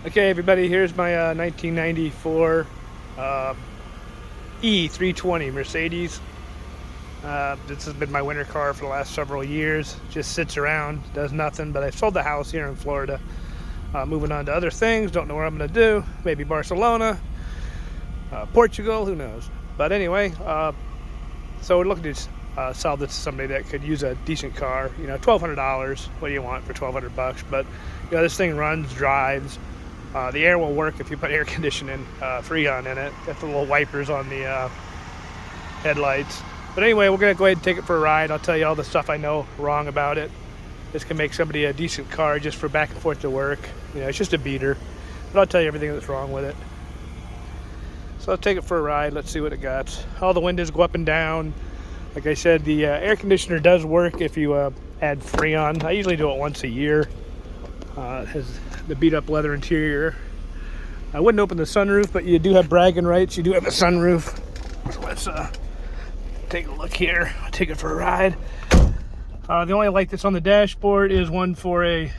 Okay, everybody, here's my 1994 E320 Mercedes. This has been my winter car for the last several years. Just sits around, does nothing, but I sold the house here in Florida. Moving on to other things, don't know what I'm going to do. Maybe Barcelona, Portugal, who knows. But anyway, so we're looking to sell this to somebody that could use a decent car. You know, $1,200. What do you want for $1,200? But you know, this thing runs, drives. The air will work if you put air conditioning, Freon in it. Got the little wipers on the headlights. But anyway, we're going to go ahead and take it for a ride. I'll tell you all the stuff I know wrong about it. This can make somebody a decent car just for back and forth to work. You know, it's just a beater. But I'll tell you everything that's wrong with it. So let's take it for a ride. Let's see what it got. All the windows go up and down. Like I said, the air conditioner does work if you add Freon. I usually do it once a year. It has the beat up leather interior. I wouldn't open the sunroof, but you do have bragging rights. You do have a sunroof. So let's take a look here. I'll take it for a ride. The only light that's on the dashboard is one for a,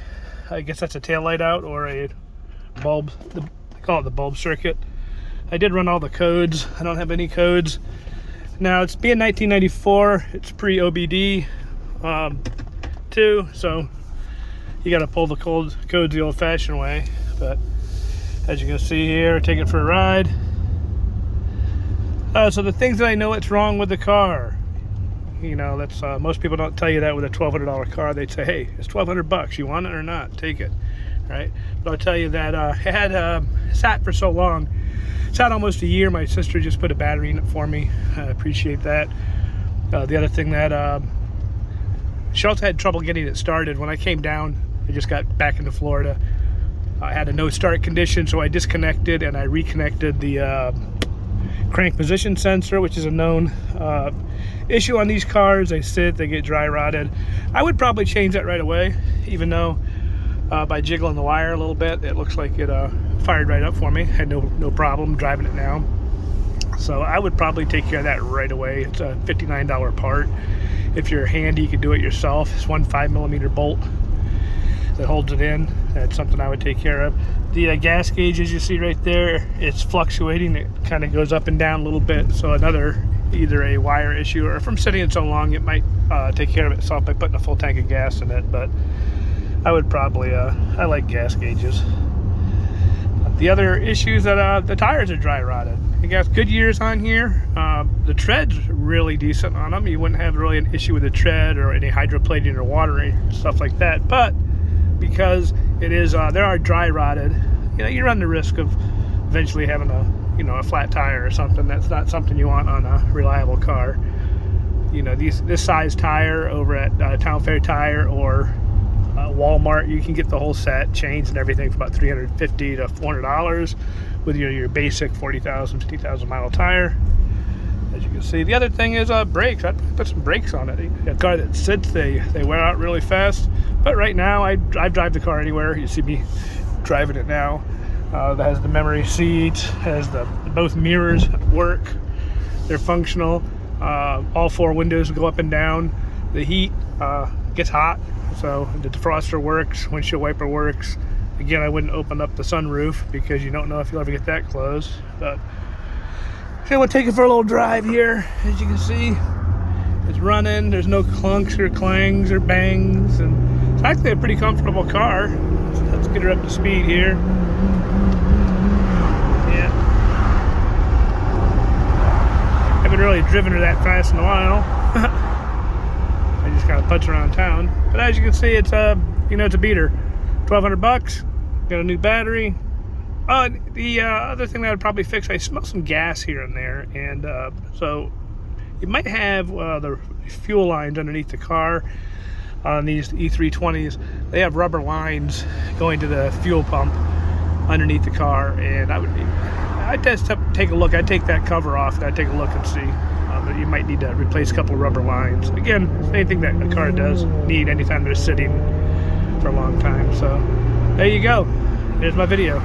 I guess that's a tail light out or a bulb. They call it the bulb circuit. I did run all the codes. I don't have any codes. Now it's being 1994. It's pre-OBD too, so you got to pull the codes the old-fashioned way. But as you can see here, take it for a ride. So the things that I know what's wrong with the car, you know, that's most people don't tell you that with a $1,200 car. They'd say, hey, it's $1,200. You want it or not? Take it, right? But I'll tell you that it had sat for so long. Sat almost a year. My sister just put a battery in it for me. I appreciate that. The other thing that she also had trouble getting it started. When I came down, I just got back into Florida. I had a no start condition, so I disconnected and I reconnected the crank position sensor, which is a known issue on these cars. They sit, they get dry rotted. I would probably change that right away, even though by jiggling the wire a little bit, it looks like it fired right up for me. Had no problem driving it now. So I would probably take care of that right away. It's a $59 part. If you're handy, you can do it yourself. It's one 5mm bolt that holds it in. That's something I would take care of. The gas gauge, as you see right there, it's fluctuating. It kind of goes up and down a little bit. So another, either a wire issue or from sitting it so long, it might take care of itself by putting a full tank of gas in it. But I would probably, I like gas gauges. The other issues that the tires are dry rotted. You got Goodyears on here. The tread's really decent on them. You wouldn't have really an issue with the tread or any hydroplating or watering, stuff like that. But because it is, they are dry rotted, you know, you run the risk of eventually having a flat tire or something. That's not something you want on a reliable car. You know, this size tire over at Town Fair Tire or Walmart, you can get the whole set, chains and everything, for about $350 to $400 with your basic 40,000, 50,000 mile tire. As you can see, the other thing is brakes. I'd put some brakes on it. A car that sits, they wear out really fast. But right now, I drive the car anywhere. You see me driving it now. That has the memory seat, has both mirrors work. They're functional. All four windows go up and down. The heat gets hot, so the defroster works, windshield wiper works. Again, I wouldn't open up the sunroof because you don't know if you'll ever get that closed. But okay, we'll take it for a little drive here. As you can see, it's running. There's no clunks or clangs or bangs, and it's actually a pretty comfortable car. Let's get her up to speed here. Yeah, haven't really driven her that fast in a while. I just kind of putz around town. But as you can see, it's it's a beater. $1,200. Got a new battery. The other thing that I'd probably fix, I smell some gas here and there, and so you might have the fuel lines underneath the car. On these E320s, they have rubber lines going to the fuel pump underneath the car, and I'd just take a look. I'd take that cover off, and I'd take a look and see. But you might need to replace a couple rubber lines. Again, anything that a car does need anytime they're sitting for a long time. So there you go. Here's my video.